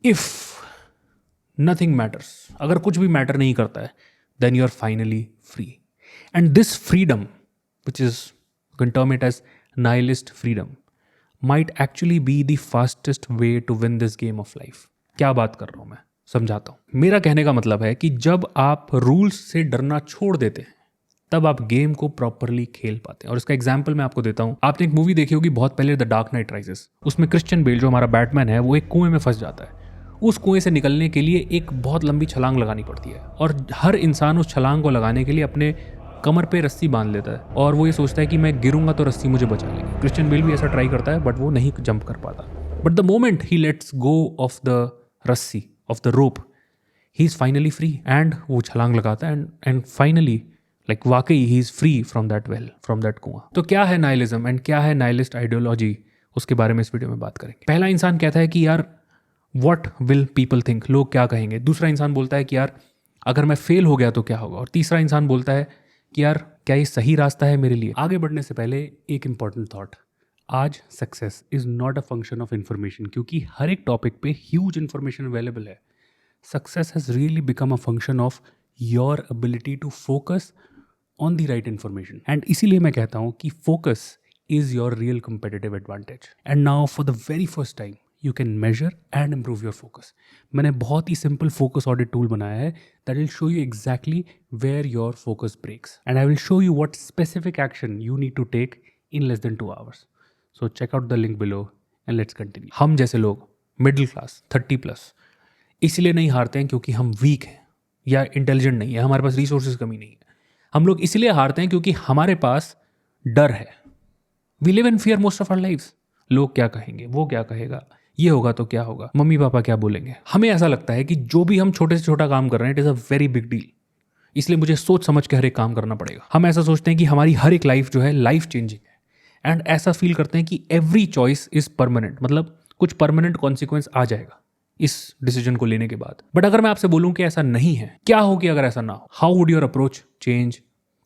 If nothing matters, अगर कुछ भी मैटर नहीं करता है, then you are finally free. And this freedom, which is you can term it as nihilist freedom, might actually be the fastest way to win this game of life. क्या बात कर रहा हूं मैं, समझाता हूं. मेरा कहने का मतलब है कि जब आप रूल्स से डरना छोड़ देते हैं तब आप गेम को प्रॉपरली खेल पाते हैं. और इसका एग्जांपल मैं आपको देता हूं. आपने एक मूवी देखी होगी बहुत पहले, द डार्क नाइट राइजेस. उसमें क्रिश्चियन बेल जो हमारा बैटमैन है वो एक कुएं में फंस जाता है. उस कुएं से निकलने के लिए एक बहुत लंबी छलांग लगानी पड़ती है और हर इंसान उस छलांग को लगाने के लिए अपने कमर पे रस्सी बांध लेता है और वो ये सोचता है कि मैं गिरूंगा तो रस्सी मुझे बचा लेगी. क्रिश्चियन बेल भी ऐसा ट्राई करता है बट वो नहीं जंप कर पाता. But the moment he lets go of the रस्सी, of the rope, he is finally free. And वो छलांग लगाता है एंड फाइनली लाइक वाकई he is free from that well, from that कुआं. तो क्या है नाइलिज्म एंड क्या है नाइलिस्ट आइडियोलॉजी, उसके बारे में इस वीडियो में बात करेंगे. पहला इंसान कहता है कि यार व्हाट विल पीपल थिंक, लोग क्या कहेंगे. दूसरा इंसान बोलता है कि यार अगर मैं फेल हो गया तो क्या होगा. और तीसरा इंसान बोलता है कि यार क्या ये सही रास्ता है मेरे लिए. आगे बढ़ने से पहले एक इंपॉर्टेंट थॉट. आज success is not a function of information, क्योंकि हर एक टॉपिक पे ह्यूज इंफॉर्मेशन अवेलेबल है. Success has really become a function of your ability to focus on the right information. And इसीलिए मैं कहता हूँ कि focus is your real competitive advantage. And now for the very first time you can measure and improve your focus. मैंने बहुत ही simple focus audit tool बनाया है that will show you exactly where your focus breaks. And I will show you what specific action you need to take in less than 2 hours. So check out the link below and let's continue. हम जैसे लोग middle class 30+ इसलिए नहीं हारते हैं क्योंकि हम weak हैं या intelligent नहीं है, हमारे पास resources कमी नहीं है. हम लोग इसलिए हारते हैं क्योंकि हमारे पास डर है. We live in fear most of our lives. लोग क्या कहेंगे, वो क्या कहेगा, ये होगा तो क्या होगा, मम्मी पापा क्या बोलेंगे. हमें ऐसा लगता है कि जो भी हम छोटे से छोटा काम कर रहे हैं it is a very big deal, इसलिए मुझे सोच समझ के हर एक काम करना पड़ेगा. हम ऐसा सोचते हैं कि हमारी हर एक लाइफ जो है लाइफ चेंजिंग है. एंड ऐसा फील करते हैं कि एवरी चॉइस इज परमानेंट, मतलब कुछ परमानेंट कॉन्सिक्वेंस आ जाएगा इस डिसीजन को लेने के बाद. बट अगर मैं आपसे बोलूं कि ऐसा नहीं है, क्या हो कि अगर ऐसा ना हो, how would your approach change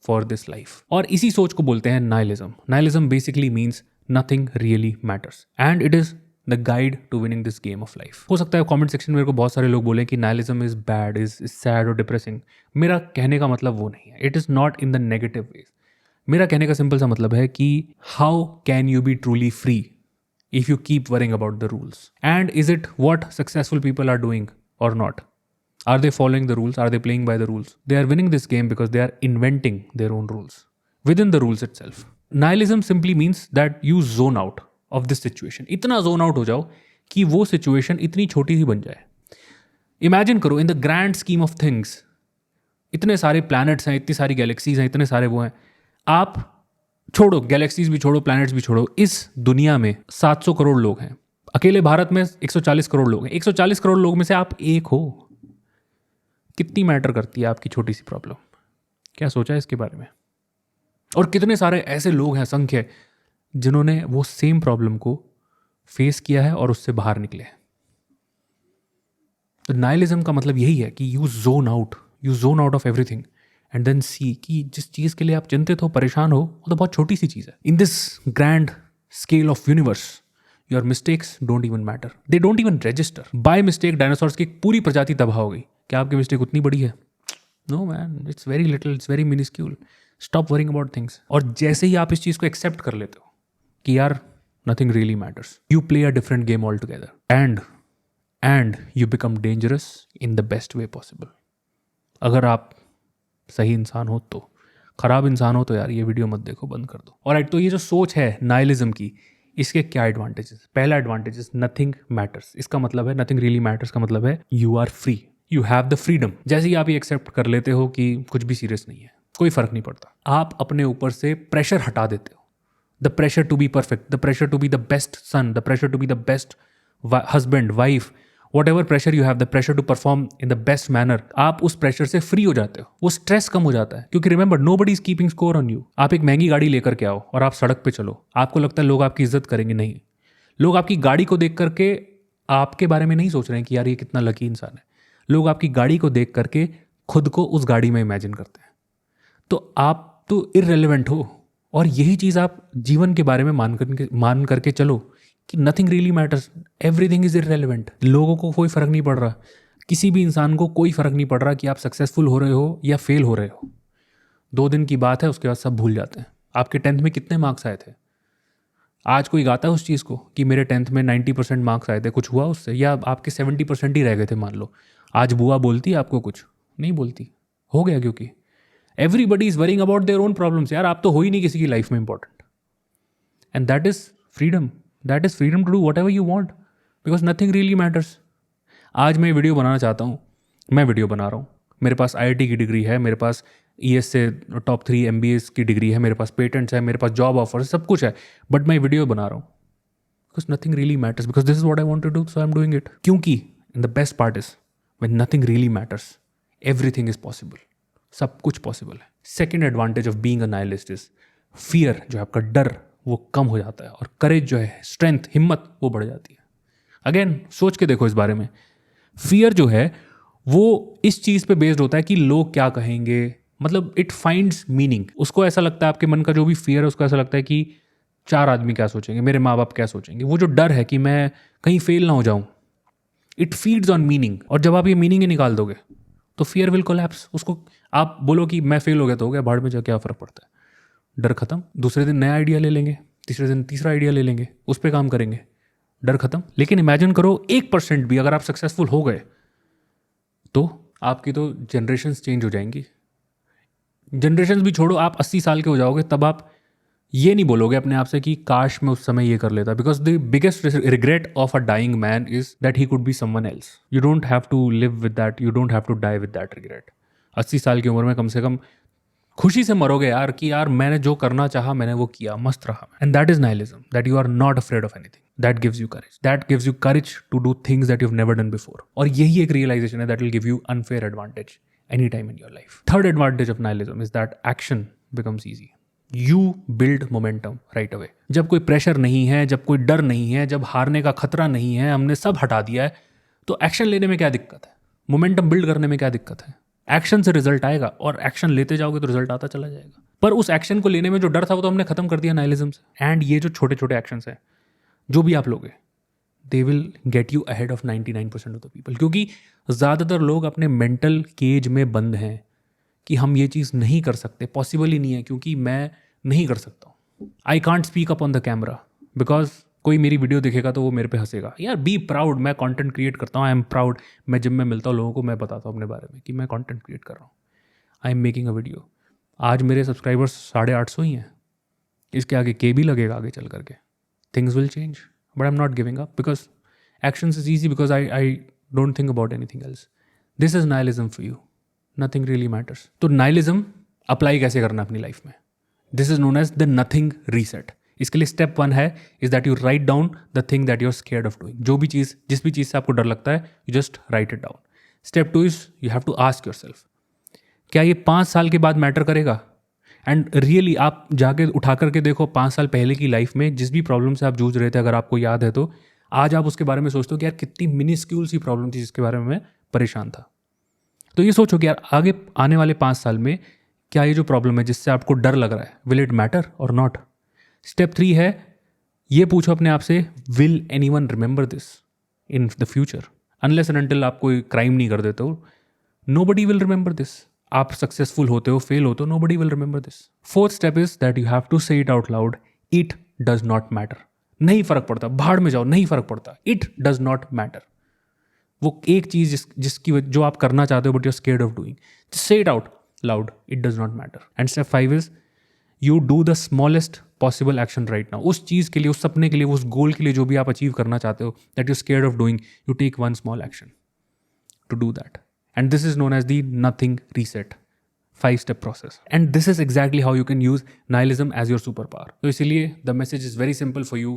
for this life. और इसी सोच को बोलते हैं nihilism. Nihilism basically means nothing really matters and it is the guide to winning this game of life. हो सकता है कमेंट सेक्शन में मेरे को बहुत सारे लोग बोले कि nihilism is bad, is sad और डिप्रेसिंग. मेरा कहने का मतलब वो नहीं है. It is not in the negative ways. मेरा कहने का सिंपल सा मतलब है कि how can you be truly free if you keep worrying about the rules. And is it what successful people are doing or not. Are they following the rules, are they playing by the rules. They are winning this game because they are inventing their own rules within the rules itself. Nihilism simply means that you zone out of this situation. इतना zone out हो जाओ कि वो situation इतनी छोटी सी बन जाए. Imagine करो in the grand scheme of things इतने सारे प्लैनेट्स हैं, इतनी सारी गैलेक्सीज हैं, इतने सारे वो हैं. आप छोड़ो गैलेक्सीज भी छोड़ो, प्लैनेट्स भी छोड़ो, इस दुनिया में 700 करोड़ लोग हैं. अकेले भारत में 140 करोड़ लोग हैं. 140 करोड़ लोग में से आप एक हो. कितनी मैटर करती है आपकी छोटी सी प्रॉब्लम. क्या सोचा है इसके बारे में. और कितने सारे ऐसे लोग हैं असंख्य जिन्होंने वो सेम प्रॉब्लम को फेस किया है और उससे बाहर निकले हैं. तो नाइलिज्म का मतलब यही है कि you zone out of everything and then see कि जिस चीज़ के लिए आप चिंतित हो, परेशान हो, वो तो बहुत छोटी सी चीज़ है. In this grand scale of universe your mistakes don't even matter, they don't even register. By mistake dinosaurs की पूरी प्रजाति तबाह हो गई. क्या आपकी मिस्टेक उतनी बड़ी है? No man, it's very little, it's very minuscule. Stop worrying about things. और जैसे ही आप इस चीज़ को एक्सेप्ट कर लेते हो कि यार nothing really matters, you play a different game altogether and you become dangerous in the best way possible. अगर आप सही इंसान हो तो. खराब इंसान हो तो यार ये वीडियो मत देखो, बंद कर दो. और तो ये जो सोच है नाइलिज्म की, इसके क्या एडवांटेजेस. पहला एडवांटेजेस नथिंग मैटर्स. इसका मतलब है नथिंग रियली मैटर्स का मतलब है you are free, you have the freedom. जैसे ही आप ये एक्सेप्ट कर लेते हो कि कुछ भी सीरियस नहीं है, कोई फर्क नहीं पड़ता, आप अपने ऊपर से प्रेशर हटा देते हो. The pressure to be perfect, the pressure to be the best son, the pressure to be the best husband, wife, whatever pressure you have, the pressure to perform in the best manner, आप उस pressure से free हो जाते हो. वो stress कम हो जाता है क्योंकि remember nobody is keeping score on you. आप एक महंगी गाड़ी लेकर के आओ और आप सड़क पे चलो, आपको लगता है लोग आपकी इज्जत करेंगे. नहीं, लोग आपकी गाड़ी को देख करके आपके बारे में नहीं सोच रहे हैं कि यार ये कितना लकी इंसान है. लोग आपकी गाड़ी को देख करके खुद को उस गाड़ी में इमेजिन करते हैं. तो आप तो इररेलेवेंट हो. और यही चीज़ आप जीवन के बारे में मान करके चलो कि nothing really matters, everything is irrelevant. लोगों को कोई फर्क नहीं पड़ रहा, किसी भी इंसान को कोई फर्क नहीं पड़ रहा कि आप सक्सेसफुल हो रहे हो या फेल हो रहे हो। 2 दिन की बात है, उसके बाद सब भूल जाते हैं। आपके 10th में कितने मार्क्स आए थे? आज कोई गाता है उस चीज़ को कि मेरे 10th में 90% मार्क्स आए थे, कुछ हुआ उससे? या आपके 70% ही रह गए थे मान लो। आज बुआ बोलती है आपको कुछ? नहीं बोलती। हो गया, क्योंकि everybody is worrying about their own problems. यार आप तो हो ही नहीं किसी की लाइफ में important. And that is freedom. That is freedom to do whatever you want, because nothing really matters. आज मैं वीडियो बनाना चाहता हूँ, मैं वीडियो बना रहा हूँ। मेरे पास IIT की डिग्री है, मेरे पास ES से टॉप 3 MBAs की डिग्री है, मेरे पास पेटेंट्स है, मेरे पास जॉब ऑफर सब कुछ है, बट मैं वीडियो बना रहा हूँ because nothing really matters, because this is what I want to do, so I am doing it. क्योंकि the best part is when nothing really matters, everything is possible. सब कुछ पॉसिबल है। Second advantage of being a nihilist is fear, जो है आपका डर, वो कम हो जाता है, और करेज जो है, स्ट्रेंथ, हिम्मत, वो बढ़ जाती है। अगेन सोच के देखो इस बारे में। फियर जो है वो इस चीज़ पे बेस्ड होता है कि लोग क्या कहेंगे, मतलब इट फाइंड्स मीनिंग। उसको ऐसा लगता है, आपके मन का जो भी फियर है उसको ऐसा लगता है कि 4 आदमी क्या सोचेंगे, मेरे माँ बाप क्या सोचेंगे। वो जो डर है कि मैं कहीं फेल ना हो जाऊं, इट फीड्स ऑन मीनिंग। और जब आप ये मीनिंग ही निकाल दोगे तो फियर विल कोलैप्स। उसको आप बोलो कि मैं फेल हो गया तो हो गया, भाड़ में जा, क्या फ़र्क पड़ता है। डर खत्म। दूसरे दिन नया आइडिया ले लेंगे, तीसरे दिन तीसरा आइडिया ले लेंगे, उस पर काम करेंगे, डर खत्म। लेकिन इमेजिन करो 1% भी अगर आप सक्सेसफुल हो गए तो आपकी तो जनरेशन्स चेंज हो जाएंगी। जनरेशन्स भी छोड़ो, आप 80 साल के हो जाओगे तब आप ये नहीं बोलोगे अपने आप से कि काश मैं उस समय ये कर लेता, because the biggest regret of a dying man is that he could be someone else. You don't have to live with that, you don't have to die with that regret. 80 साल की उम्र में कम से कम खुशी से मरोगे यार कि यार मैंने जो करना चाहा मैंने वो किया, मस्त रहा। And that is nihilism, that you are not afraid of anything. That gives you courage, that gives you courage to do things that you have never done before. और यही एक रियलाइजेशन है that will give you unfair advantage any time in your life. Third advantage of nihilism is that action becomes easy. You build momentum right away. जब कोई pressure नहीं है, जब कोई डर नहीं है, जब हारने का खतरा नहीं है, हमने सब हटा दिया है, तो एक्शन लेने में क्या दिक्कत है? मोमेंटम बिल्ड करने में क्या दिक्कत है? एक्शन से रिजल्ट आएगा, और एक्शन लेते जाओगे तो रिजल्ट आता चला जाएगा। पर उस एक्शन को लेने में जो डर था वो तो हमने खत्म कर दिया नाइलिज्म से। एंड ये जो छोटे छोटे एक्शंस हैं जो भी आप लोगे, they will get you ahead of 99% of the people. क्योंकि ज़्यादातर लोग अपने मेंटल केज में बंद हैं कि हम ये चीज़ नहीं कर सकते, पॉसिबल ही नहीं है, क्योंकि मैं नहीं कर सकता हूँ। I can't speak up on the camera because कोई मेरी वीडियो देखेगा तो वो मेरे पे हंसेगा। यार बी प्राउड, मैं कंटेंट क्रिएट करता हूँ, आई एम प्राउड। मैं जब मैं मिलता हूँ लोगों को, मैं बताता हूँ अपने बारे में कि मैं कंटेंट क्रिएट कर रहा हूँ, I am making a video. आज मेरे सब्सक्राइबर्स 850 ही हैं, इसके आगे के भी लगेगा आगे चल करके। Things will change, but I am not giving up because actions is easy, because I don't think about anything else. This is nihilism for you, nothing really matters. तो नाइलिज्म अप्लाई कैसे करना अपनी लाइफ में? This is known as the nothing reset. इसके लिए step 1 है is that you write down the thing that you are scared of doing. जो भी चीज़, जिस भी चीज़ से आपको डर लगता है, you just write it down. Step 2 is you have to ask yourself, क्या ये 5 साल के बाद मैटर करेगा? एंड रियली आप जाके उठा करके देखो 5 साल पहले की लाइफ में जिस भी प्रॉब्लम से आप जूझ रहे थे, अगर आपको याद है तो आज आप उसके बारे में सोचते हो कि यार कितनी मिनिस्क्यूल सी प्रॉब्लम थी जिसके बारे में मैं परेशान था। तो ये सोचो कि यार आगे आने वाले 5 साल में क्या ये जो प्रॉब्लम है जिससे आपको डर लग रहा है, will it matter or not? Step 3 है, ये पूछो अपने आप से, will anyone remember this in the future? Unless and until आप कोई क्राइम नहीं कर देते हो, नोबडी विल रिमेंबर दिस। आप सक्सेसफुल होते हो, फेल होते हो, nobody will remember this. Fourth step is that you have to say it out loud, it does not matter. नहीं फर्क पड़ता, भाड़ में जाओ, नहीं फर्क पड़ता, इट डज नॉट मैटर। वो एक चीज जिसकी जो आप करना चाहते हो but you are scared of doing, say it out loud, it does not matter. And step 5 is you do the smallest possible action right now. उस चीज़ के लिए, उस सपने के लिए, उस गोल के लिए जो भी आप अचीव करना चाहते हो, that you scared of doing, you take one small action to do that. And this is known as the nothing reset 5-step process. And this is exactly how you can use nihilism as your superpower. तो इसीलिए the message is very simple for you.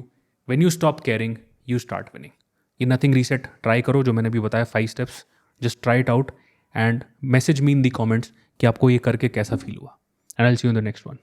When you stop caring, you start winning. ये nothing reset try करो, जो मैंने भी बताया 5 steps. Just try it out and message me in the comments कि आपको ये करके कैसा फील हुआ. And I'll see you in the next one.